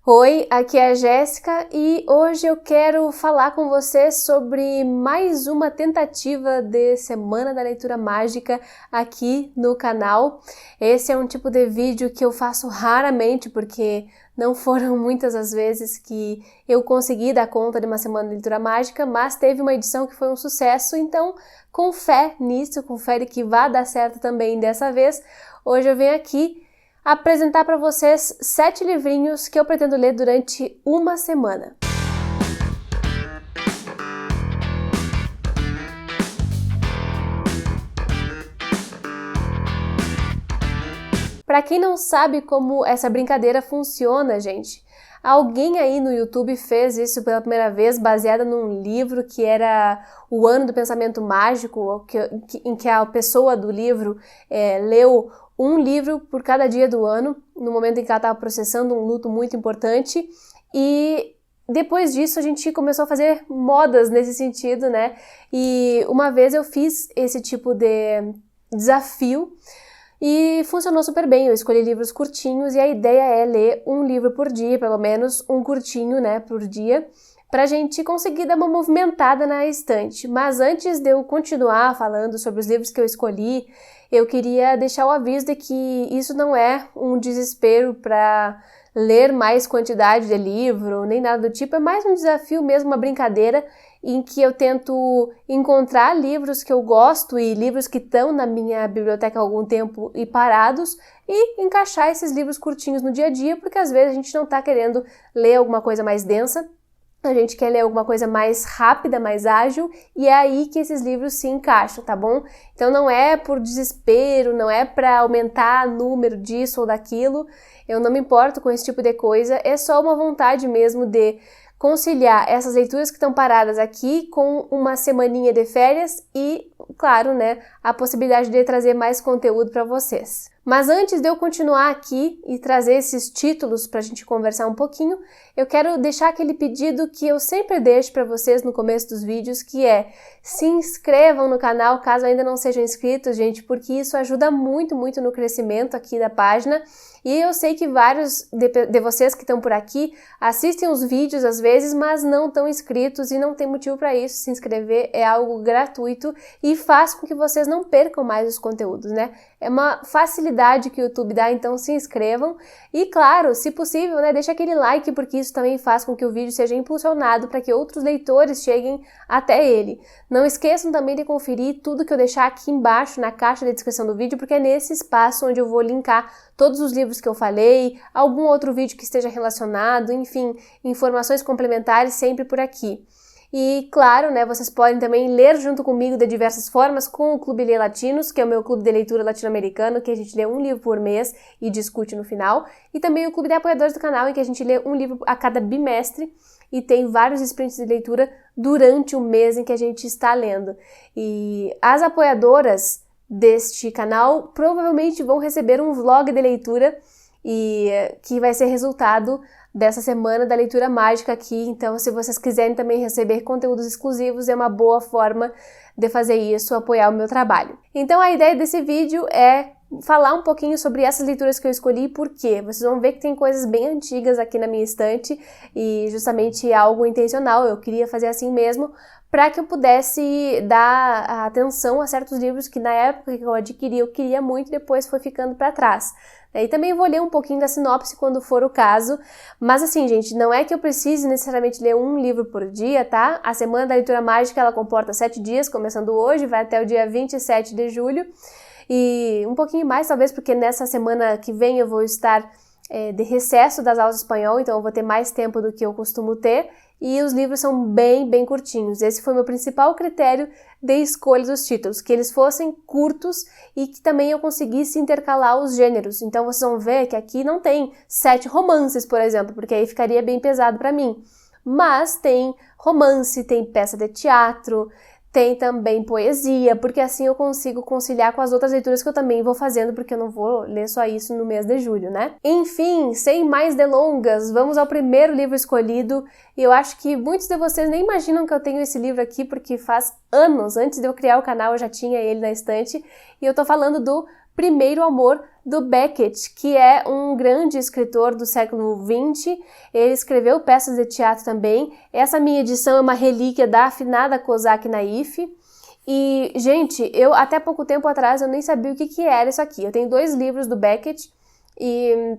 Oi, aqui é a Jéssica e hoje eu quero falar com você sobre mais uma tentativa de Semana da Leitura Mágica aqui no canal. Esse é um tipo de vídeo que eu faço raramente porque não foram muitas as vezes que eu consegui dar conta de uma Semana de Leitura Mágica, mas teve uma edição que foi um sucesso, então com fé nisso, confere que vai dar certo também dessa vez. Hoje eu venho aqui apresentar para vocês 7 livrinhos que eu pretendo ler durante uma semana. Para quem não sabe como essa brincadeira funciona, gente, alguém aí no YouTube fez isso pela primeira vez baseada num livro que era o Ano do Pensamento Mágico, em que a pessoa do livro leu um livro por cada dia do ano, no momento em que ela estava processando um luto muito importante, e depois disso a gente começou a fazer modas nesse sentido, né? E uma vez eu fiz esse tipo de desafio e funcionou super bem. Eu escolhi livros curtinhos e a ideia é ler um livro por dia, pelo menos um curtinho, né, por dia, pra gente conseguir dar uma movimentada na estante. Mas antes de eu continuar falando sobre os livros que eu escolhi, eu queria deixar o aviso de que isso não é um desespero para ler mais quantidade de livro, nem nada do tipo, é mais um desafio mesmo, uma brincadeira em que eu tento encontrar livros que eu gosto e livros que estão na minha biblioteca há algum tempo e parados e encaixar esses livros curtinhos no dia a dia, porque às vezes a gente não está querendo ler alguma coisa mais densa, a gente quer ler alguma coisa mais rápida, mais ágil, e é aí que esses livros se encaixam, tá bom? Então não é por desespero, não é para aumentar o número disso ou daquilo, eu não me importo com esse tipo de coisa, é só uma vontade mesmo de conciliar essas leituras que estão paradas aqui com uma semaninha de férias e, claro, né, a possibilidade de trazer mais conteúdo para vocês. Mas antes de eu continuar aqui e trazer esses títulos para a gente conversar um pouquinho, eu quero deixar aquele pedido que eu sempre deixo para vocês no começo dos vídeos, que é: se inscrevam no canal caso ainda não sejam inscritos, gente, porque isso ajuda muito no crescimento aqui da página. E eu sei que vários de vocês que estão por aqui assistem os vídeos às vezes, mas não estão inscritos e não tem motivo para isso. Se inscrever é algo gratuito e faz com que vocês não percam mais os conteúdos, né? É uma facilidade que o YouTube dá, então se inscrevam. E claro, se possível, né, deixa aquele like, porque isso também faz com que o vídeo seja impulsionado para que outros leitores cheguem até ele. Não esqueçam também de conferir tudo que eu deixar aqui embaixo na caixa de descrição do vídeo, porque é nesse espaço onde eu vou linkar todos os livros que eu falei, algum outro vídeo que esteja relacionado, enfim, informações complementares sempre por aqui. E claro, né, vocês podem também ler junto comigo de diversas formas com o Clube Lê Latinos, que é o meu clube de leitura latino-americano, que a gente lê um livro por mês e discute no final, e também o Clube de Apoiadores do canal, em que a gente lê um livro a cada bimestre e tem vários sprints de leitura durante o mês em que a gente está lendo. E as apoiadoras deste canal provavelmente vão receber um vlog de leitura e que vai ser resultado dessa Semana da Leitura Mágica aqui. Então, se vocês quiserem também receber conteúdos exclusivos, é uma boa forma de fazer isso, apoiar o meu trabalho. Então, a ideia desse vídeo é falar um pouquinho sobre essas leituras que eu escolhi e por quê. Vocês vão ver que tem coisas bem antigas aqui na minha estante e justamente algo intencional, eu queria fazer assim mesmo, para que eu pudesse dar atenção a certos livros que na época que eu adquiri eu queria muito e depois foi ficando para trás. E também vou ler um pouquinho da sinopse quando for o caso, mas assim, gente, não é que eu precise necessariamente ler um livro por dia, tá? A Semana da Leitura Mágica, ela comporta 7 dias, começando hoje, vai até o dia 27 de julho, e um pouquinho mais talvez, porque nessa semana que vem eu vou estar de recesso das aulas de espanhol, então eu vou ter mais tempo do que eu costumo ter, e os livros são bem curtinhos. Esse foi o meu principal critério de escolha dos títulos, que eles fossem curtos e que também eu conseguisse intercalar os gêneros. Então vocês vão ver que aqui não tem 7 romances, por exemplo, porque aí ficaria bem pesado para mim. Mas tem romance, tem peça de teatro, tem também poesia, porque assim eu consigo conciliar com as outras leituras que eu também vou fazendo, porque eu não vou ler só isso no mês de julho, né? Enfim, sem mais delongas, vamos ao primeiro livro escolhido. E eu acho que muitos de vocês nem imaginam que eu tenho esse livro aqui, porque faz anos, antes de eu criar o canal, eu já tinha ele na estante. E eu tô falando do Primeiro Amor, do Beckett, que é um grande escritor do século XX. Ele escreveu peças de teatro também. Essa minha edição é uma relíquia da afinada Kozak Naif. E, gente, eu até pouco tempo atrás eu nem sabia o que era isso aqui. Eu tenho 2 livros do Beckett e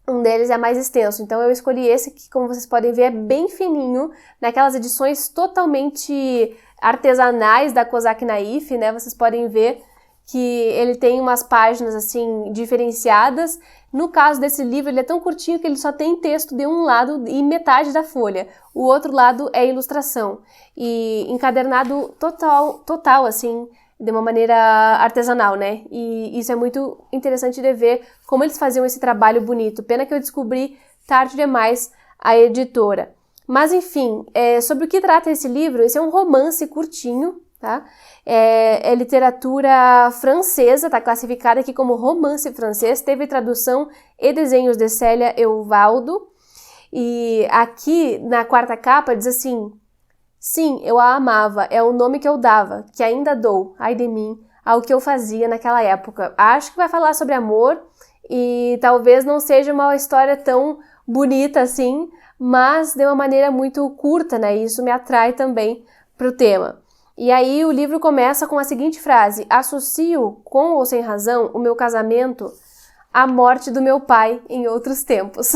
um deles é mais extenso, então eu escolhi esse que, como vocês podem ver, é bem fininho, naquelas edições totalmente artesanais da Kozak Naif, né? Vocês podem ver que ele tem umas páginas assim diferenciadas. No caso desse livro, ele é tão curtinho que ele só tem texto de um lado e metade da folha. O outro lado é ilustração. E encadernado total assim, de uma maneira artesanal, né? E isso é muito interessante de ver como eles faziam esse trabalho bonito. Pena que eu descobri tarde demais a editora. Mas enfim, sobre o que trata esse livro? Esse é um romance curtinho, tá? É literatura francesa, tá classificada aqui como romance francês, teve tradução e desenhos de Célia Eovaldo. E aqui na quarta capa diz assim: sim, eu a amava, é o nome que eu dava, que ainda dou, ai de mim, ao que eu fazia naquela época. Acho que vai falar sobre amor e talvez não seja uma história tão bonita assim, mas de uma maneira muito curta, né? Isso me atrai também para o tema. E aí o livro começa com a seguinte frase: associo, com ou sem razão, o meu casamento à morte do meu pai em outros tempos.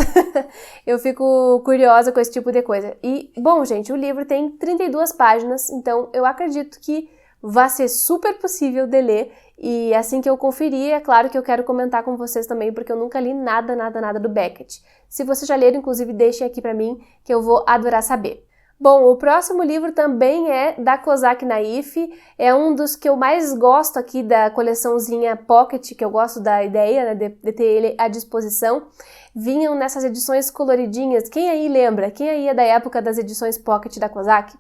Eu fico curiosa com esse tipo de coisa. E, bom, gente, o livro tem 32 páginas, então eu acredito que vai ser super possível de ler. E assim que eu conferir, é claro que eu quero comentar com vocês também, porque eu nunca li nada do Beckett. Se vocês já leram, inclusive, deixem aqui pra mim, que eu vou adorar saber. Bom, o próximo livro também é da Kozak Naif, é um dos que eu mais gosto aqui da coleçãozinha Pocket, que eu gosto da ideia, né, de ter ele à disposição. Vinham nessas edições coloridinhas. Quem aí lembra? Quem aí é da época das edições Pocket da Kozak?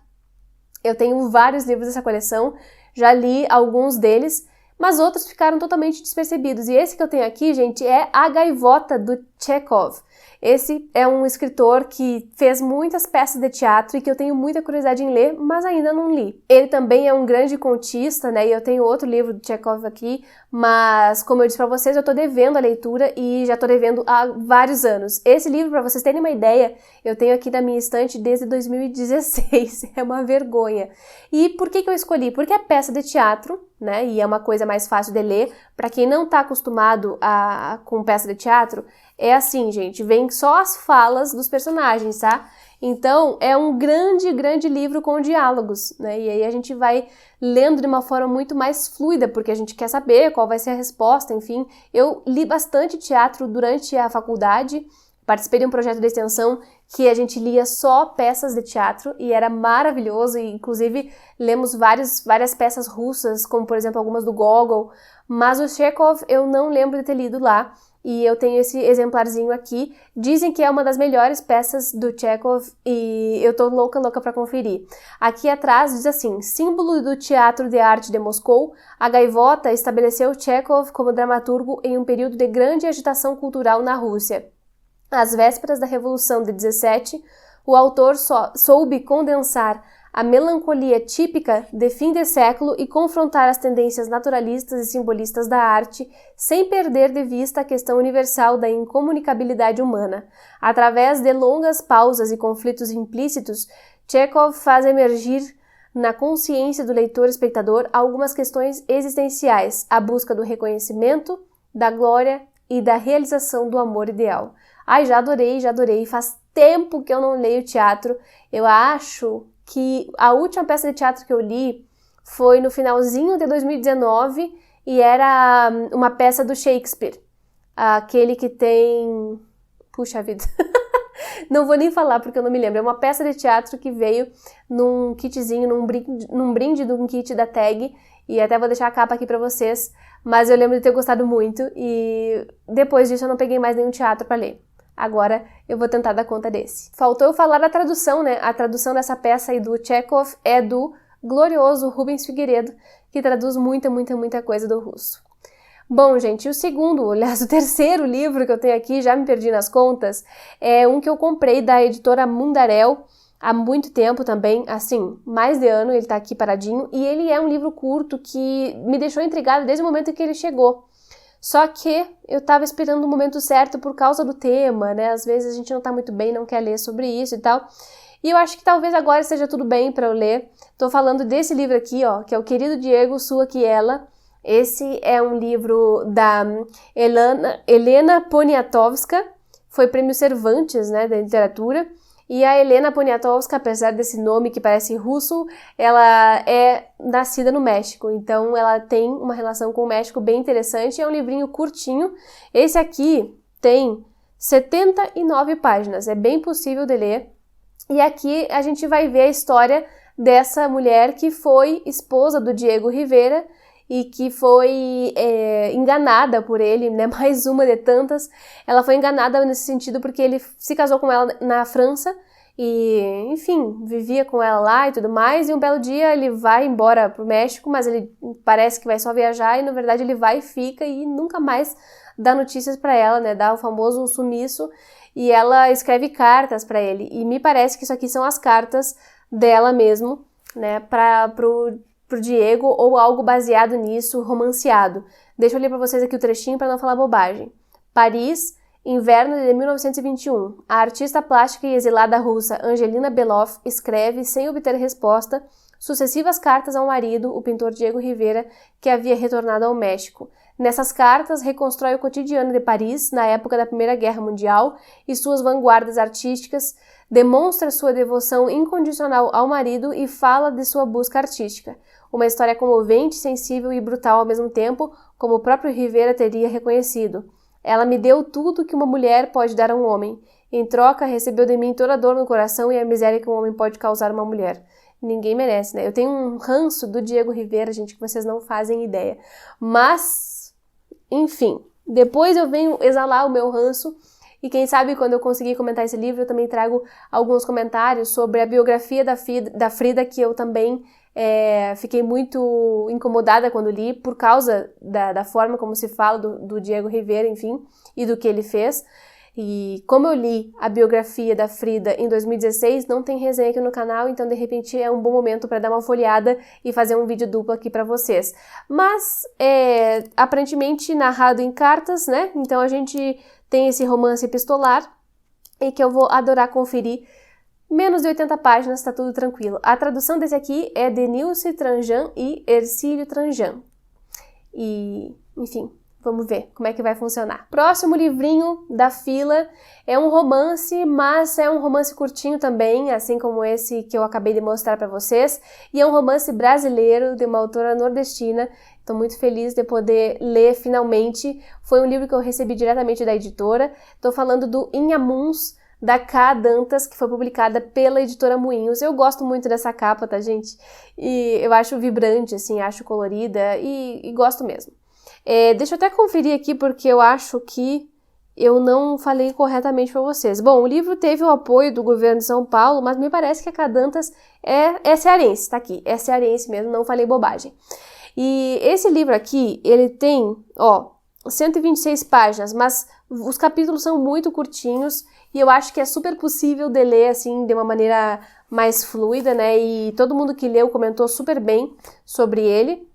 Eu tenho vários livros dessa coleção, já li alguns deles, mas outros ficaram totalmente despercebidos. E esse que eu tenho aqui, gente, é A Gaivota, do Chekhov. Esse é um escritor que fez muitas peças de teatro e que eu tenho muita curiosidade em ler, mas ainda não li. Ele também é um grande contista, né? E eu tenho outro livro do Chekhov aqui, mas como eu disse pra vocês, eu tô devendo a leitura e já tô devendo há vários anos. Esse livro, pra vocês terem uma ideia, eu tenho aqui na minha estante desde 2016. É uma vergonha. E por que eu escolhi? Porque é peça de teatro, né? E é uma coisa mais fácil de ler. Pra quem não tá acostumado com peça de teatro, é assim, gente, vem só as falas dos personagens, tá? Então, é um grande livro com diálogos, né? E aí a gente vai lendo de uma forma muito mais fluida, porque a gente quer saber qual vai ser a resposta, enfim. Eu li bastante teatro durante a faculdade, participei de um projeto de extensão que a gente lia só peças de teatro e era maravilhoso, e inclusive lemos várias peças russas, como por exemplo algumas do Gogol, mas o Chekhov eu não lembro de ter lido lá. E eu tenho esse exemplarzinho aqui. Dizem que é uma das melhores peças do Chekhov e eu tô louca pra conferir. Aqui atrás diz assim: símbolo do Teatro de Arte de Moscou, a Gaivota estabeleceu Chekhov como dramaturgo em um período de grande agitação cultural na Rússia. Às vésperas da Revolução de 17, o autor soube condensar a melancolia típica de fim de século e confrontar as tendências naturalistas e simbolistas da arte, sem perder de vista a questão universal da incomunicabilidade humana. Através de longas pausas e conflitos implícitos, Chekhov faz emergir na consciência do leitor-espectador algumas questões existenciais, a busca do reconhecimento, da glória e da realização do amor ideal. Ai, já adorei, faz tempo que eu não leio teatro. Eu acho que a última peça de teatro que eu li foi no finalzinho de 2019 e era uma peça do Shakespeare, aquele que tem... Puxa vida, não vou nem falar porque eu não me lembro. É uma peça de teatro que veio num kitzinho, num brinde de um kit da Tag, e até vou deixar a capa aqui pra vocês, mas eu lembro de ter gostado muito e depois disso eu não peguei mais nenhum teatro pra ler. Agora eu vou tentar dar conta desse. Faltou eu falar da tradução, né? A tradução dessa peça aí do Chekhov é do glorioso Rubens Figueiredo, que traduz muita coisa do russo. Bom, gente, o terceiro livro que eu tenho aqui, já me perdi nas contas, é um que eu comprei da editora Mundarel há muito tempo também, assim, mais de ano, ele tá aqui paradinho, e ele é um livro curto que me deixou intrigada desde o momento em que ele chegou. Só que eu tava esperando o momento certo por causa do tema, né? Às vezes a gente não tá muito bem, não quer ler sobre isso e tal. E eu acho que talvez agora esteja tudo bem para eu ler. Tô falando desse livro aqui, ó, que é O Querido Diego, Sua que Ela. Esse é um livro da Helena Poniatowska, foi prêmio Cervantes, né, da literatura. E a Helena Poniatowska, apesar desse nome que parece russo, ela é nascida no México, então ela tem uma relação com o México bem interessante. É um livrinho curtinho. Esse aqui tem 79 páginas, é bem possível de ler. E aqui a gente vai ver a história dessa mulher que foi esposa do Diego Rivera e que foi enganada por ele, né? Mais uma de tantas. Ela foi enganada nesse sentido porque ele se casou com ela na França e, enfim, vivia com ela lá e tudo mais. E um belo dia ele vai embora pro México, mas ele parece que vai só viajar e, na verdade, ele vai e fica e nunca mais dá notícias para ela, né? Dá o famoso sumiço. E ela escreve cartas para ele. E me parece que isso aqui são as cartas dela mesmo, né? Pro Diego, ou algo baseado nisso, romanceado. Deixa eu ler para vocês aqui o trechinho para não falar bobagem. Paris, inverno de 1921. A artista plástica e exilada russa Angelina Belov escreve, sem obter resposta, sucessivas cartas ao marido, o pintor Diego Rivera, que havia retornado ao México. Nessas cartas, reconstrói o cotidiano de Paris na época da Primeira Guerra Mundial e suas vanguardas artísticas, demonstra sua devoção incondicional ao marido e fala de sua busca artística. Uma história comovente, sensível e brutal ao mesmo tempo, como o próprio Rivera teria reconhecido. Ela me deu tudo que uma mulher pode dar a um homem. Em troca, recebeu de mim toda a dor no coração e a miséria que um homem pode causar a uma mulher. Ninguém merece, né? Eu tenho um ranço do Diego Rivera, gente, que vocês não fazem ideia. Mas, enfim, depois eu venho exalar o meu ranço e quem sabe quando eu conseguir comentar esse livro eu também trago alguns comentários sobre a biografia da Frida, que eu também fiquei muito incomodada quando li por causa da forma como se fala do Diego Rivera, enfim, e do que ele fez. E como eu li a biografia da Frida em 2016, não tem resenha aqui no canal, então de repente é um bom momento para dar uma folheada e fazer um vídeo duplo aqui para vocês. Mas aparentemente narrado em cartas, né? Então a gente tem esse romance epistolar e que eu vou adorar conferir. Menos de 80 páginas, tá tudo tranquilo. A tradução desse aqui é de Nilce Tranjan e Ercílio Tranjan. E, enfim, vamos ver como é que vai funcionar. Próximo livrinho da fila é um romance, mas é um romance curtinho também, assim como esse que eu acabei de mostrar para vocês. E é um romance brasileiro de uma autora nordestina. Estou muito feliz de poder ler finalmente. Foi um livro que eu recebi diretamente da editora. Estou falando do Inhamuns, da K. Dantas, que foi publicada pela editora Moinhos. Eu gosto muito dessa capa, tá, gente? E eu acho vibrante, assim, acho colorida e gosto mesmo. Deixa eu até conferir aqui, porque eu acho que eu não falei corretamente para vocês. Bom, o livro teve o apoio do governo de São Paulo, mas me parece que a K. Dantas é cearense, tá aqui. É cearense mesmo, não falei bobagem. E esse livro aqui, ele tem, 126 páginas, mas os capítulos são muito curtinhos e eu acho que é super possível de ler, assim, de uma maneira mais fluida, né? E todo mundo que leu comentou super bem sobre ele.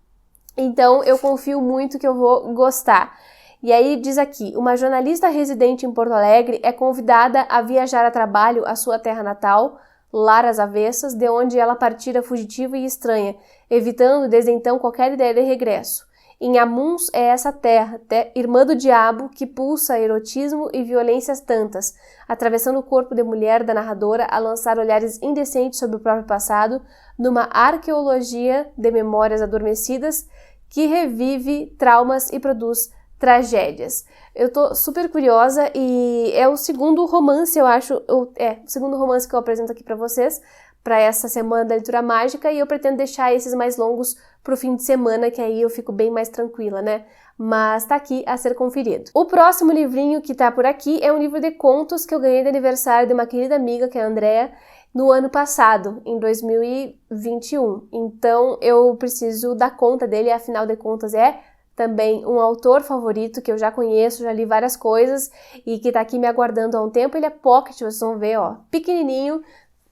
Então, eu confio muito que eu vou gostar. E aí diz aqui, uma jornalista residente em Porto Alegre é convidada a viajar a trabalho à sua terra natal, Lar às Avessas, de onde ela partira fugitiva e estranha, evitando desde então qualquer ideia de regresso. Inhamuns é essa terra, irmã do diabo, que pulsa erotismo e violências tantas, atravessando o corpo de mulher da narradora a lançar olhares indecentes sobre o próprio passado, numa arqueologia de memórias adormecidas que revive traumas e produz tragédias. Eu tô super curiosa e é o segundo romance, eu acho, o segundo romance que eu apresento aqui pra vocês, para essa semana da leitura mágica, e eu pretendo deixar esses mais longos pro fim de semana, que aí eu fico bem mais tranquila, né? Mas tá aqui a ser conferido. O próximo livrinho que tá por aqui é um livro de contos que eu ganhei de aniversário de uma querida amiga, que é a Andrea, no ano passado, em 2021. Então eu preciso dar conta dele, afinal de contas é também um autor favorito que eu já conheço, já li várias coisas e que tá aqui me aguardando há um tempo. Ele é pocket, vocês vão ver, pequenininho,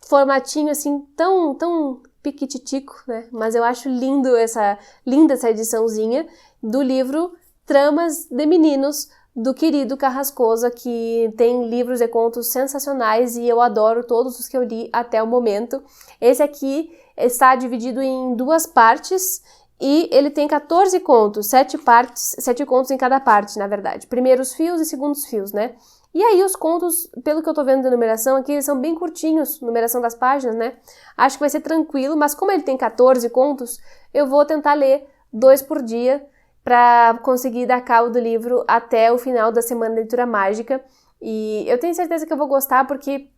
formatinho assim, tão piquititico, né? Mas eu acho linda essa ediçãozinha do livro tramas de meninos do querido Carrascosa, que tem livros de contos sensacionais e eu adoro todos os que eu li até o momento. Esse aqui está dividido em 2 partes e ele tem 14 contos, 7 partes, 7 contos em cada parte, na verdade. Primeiros fios e segundos fios, né? E aí os contos, pelo que eu tô vendo da numeração aqui, eles são bem curtinhos, numeração das páginas, né? Acho que vai ser tranquilo, mas como ele tem 14 contos, eu vou tentar ler 2 por dia para conseguir dar cabo do livro até o final da Semana de Leitura Mágica. E eu tenho certeza que eu vou gostar porque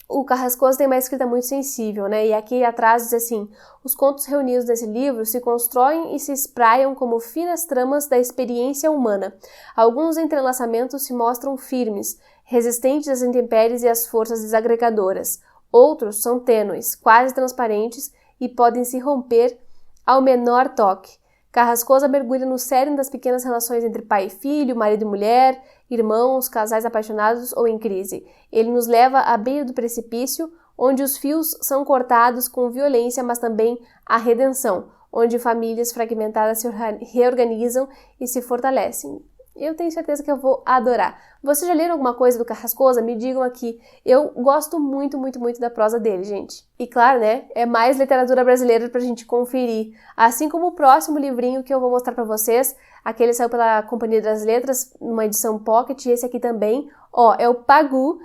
o Carrascosa tem uma escrita muito sensível, né? E aqui atrás diz assim: os contos reunidos nesse livro se constroem e se espraiam como finas tramas da experiência humana. Alguns entrelaçamentos se mostram firmes, resistentes às intempéries e às forças desagregadoras. Outros são tênues, quase transparentes e podem se romper ao menor toque. Carrascosa mergulha no cerne das pequenas relações entre pai e filho, marido e mulher, irmãos, casais apaixonados ou em crise. Ele nos leva à beira do precipício, onde os fios são cortados com violência, mas também à redenção, onde famílias fragmentadas se reorganizam e se fortalecem. Eu tenho certeza que eu vou adorar. Vocês já leram alguma coisa do Carrascosa? Me digam aqui. Eu gosto muito, muito, muito da prosa dele, gente. E claro, né, é mais literatura brasileira pra gente conferir. Assim como o próximo livrinho que eu vou mostrar pra vocês, aquele saiu pela Companhia das Letras, numa edição pocket, e esse aqui também, ó, é o Pagu,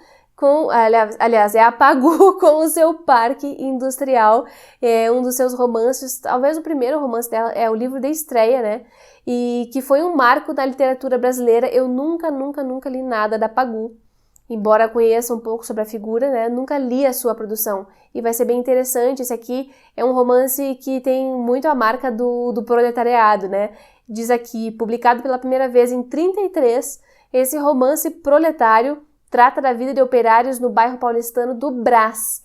aliás, é a Pagu com o seu Parque Industrial, é um dos seus romances, talvez o primeiro romance dela, é o livro de estreia, né, e que foi um marco da literatura brasileira. Eu nunca li nada da Pagu, embora conheça um pouco sobre a figura, né, nunca li a sua produção, e vai ser bem interessante. Esse aqui é um romance que tem muito a marca do proletariado, né, diz aqui, publicado pela primeira vez em 1933, esse romance proletário trata da vida de operários no bairro paulistano do Brás.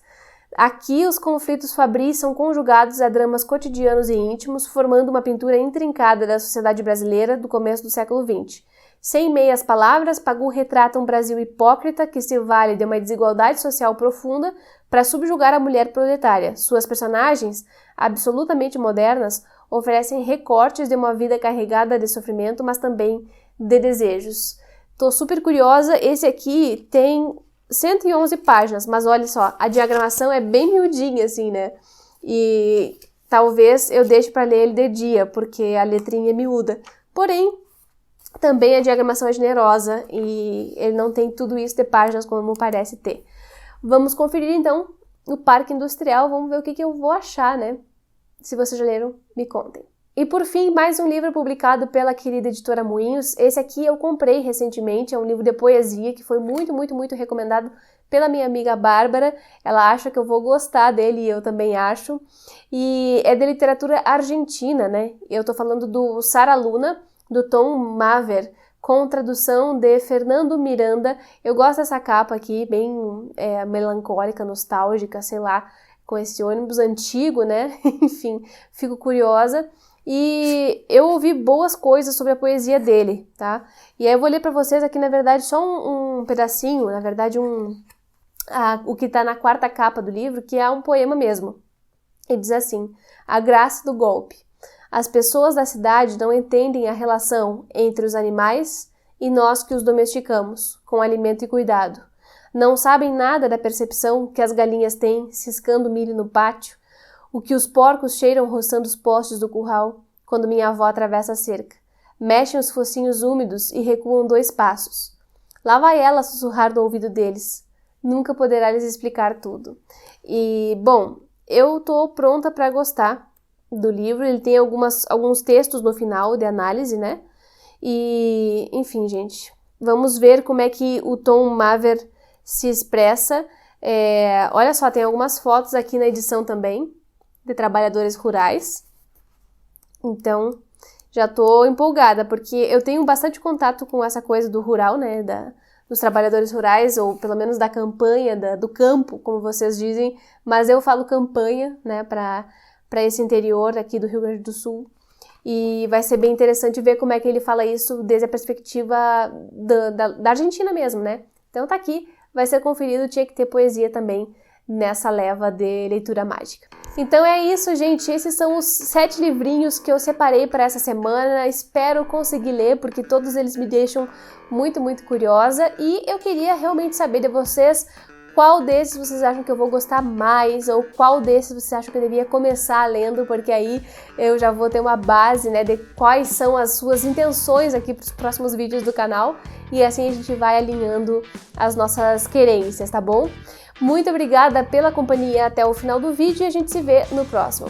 Aqui, os conflitos fabris são conjugados a dramas cotidianos e íntimos, formando uma pintura intrincada da sociedade brasileira do começo do século XX. Sem meias palavras, Pagu retrata um Brasil hipócrita que se vale de uma desigualdade social profunda para subjugar a mulher proletária. Suas personagens, absolutamente modernas, oferecem recortes de uma vida carregada de sofrimento, mas também de desejos. Tô super curiosa. Esse aqui tem 111 páginas, mas olha só, a diagramação é bem miudinha, assim, né? E talvez eu deixe para ler ele de dia, porque a letrinha é miúda. Porém, também a diagramação é generosa e ele não tem tudo isso de páginas como parece ter. Vamos conferir, então, o Parque Industrial. Vamos ver o que eu vou achar, né? Se vocês já leram, me contem. E por fim, mais um livro publicado pela querida editora Moinhos. Esse aqui eu comprei recentemente, é um livro de poesia que foi muito, muito, muito recomendado pela minha amiga Bárbara. Ela acha que eu vou gostar dele e eu também acho. E é de literatura argentina, né? Eu tô falando do Sara Luna, do Tom Maver, com tradução de Fernando Miranda. Eu gosto dessa capa aqui, bem melancólica, nostálgica, sei lá, com esse ônibus antigo, né? Enfim, fico curiosa. E eu ouvi boas coisas sobre a poesia dele, tá? E aí eu vou ler pra vocês aqui, na verdade, só um pedacinho, na verdade, o que tá na 4ª capa do livro, que é um poema mesmo. E diz assim: a graça do golpe. As pessoas da cidade não entendem a relação entre os animais e nós que os domesticamos, com alimento e cuidado. Não sabem nada da percepção que as galinhas têm ciscando milho no pátio, o que os porcos cheiram roçando os postes do curral quando minha avó atravessa a cerca. Mexem os focinhos úmidos e recuam 2 passos. Lá vai ela sussurrar no ouvido deles. Nunca poderá lhes explicar tudo. E, bom, eu tô pronta para gostar do livro. Ele tem alguns textos no final de análise, né? E, enfim, gente, vamos ver como é que o Tom Maver se expressa. Olha só, tem algumas fotos aqui na edição também, de trabalhadores rurais. Então, já tô empolgada, porque eu tenho bastante contato com essa coisa do rural, né, dos trabalhadores rurais, ou pelo menos da campanha, do campo, como vocês dizem, mas eu falo campanha, né, para esse interior aqui do Rio Grande do Sul. E vai ser bem interessante ver como é que ele fala isso desde a perspectiva da Argentina mesmo, né. Então tá aqui, vai ser conferido, tinha que ter poesia também nessa leva de leitura mágica. Então é isso, gente. Esses são os 7 livrinhos que eu separei para essa semana. Espero conseguir ler, porque todos eles me deixam muito, muito curiosa. E eu queria realmente saber de vocês qual desses vocês acham que eu vou gostar mais, ou qual desses vocês acham que eu devia começar lendo, porque aí eu já vou ter uma base, né, de quais são as suas intenções aqui para os próximos vídeos do canal. E assim a gente vai alinhando as nossas querências, tá bom? Muito obrigada pela companhia até o final do vídeo e a gente se vê no próximo.